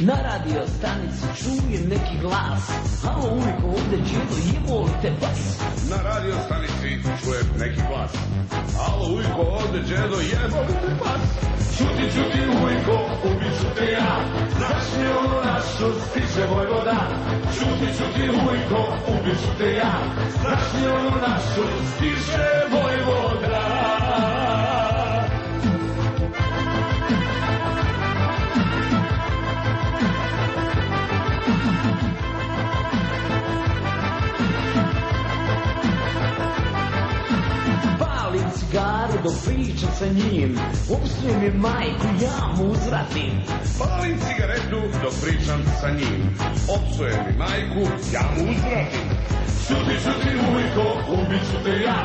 Na radio stanici čujem neki glas. Halo, ujko, ovde Đedo, jebol te pas. Na radio stanici čujem neki glas. Halo, ujko, ovde Đedo, jebol te pas. Čuti, čuti, ujko, ubiću te ja. Znaš li ono našu stiže Vojvoda? Čuti, čuti, ujko, ubiću te ja. Znaš li ono našu stiže Vojvoda? Cigaru dok pričam sa njim, opsujem je majku, ja mu uzvratim. Palim cigaretu dok pričam sa njim, opsujem je majku, ja mu uzvratim. Čuti, čuti, ujko, ubiću te ja.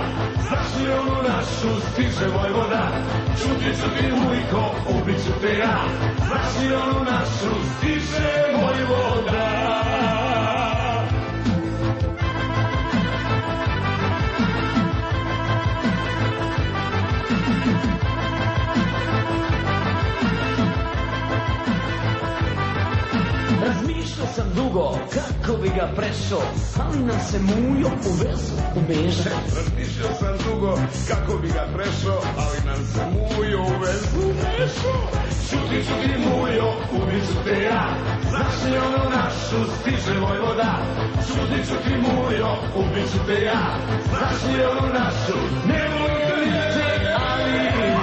Znaš li onu našu stiže Vojvoda? Čuti, čuti, ujko, ubiću te ja. Znaš li onu našu stiže Vojvoda? Razmišljao sam dugo kako bi ga prešao, ali nam se mujo u vezu ubeže. Razmišljao sam dugo kako bi ga prešao, ali nam se mujo u vezu umešao. Šuti, šuti mujo, ubit ću te ja, znaš li ono našu stiže Vojvoda. Šuti, šuti mujo, ubit ću te ja, znaš li ono našu, ne vojte, ali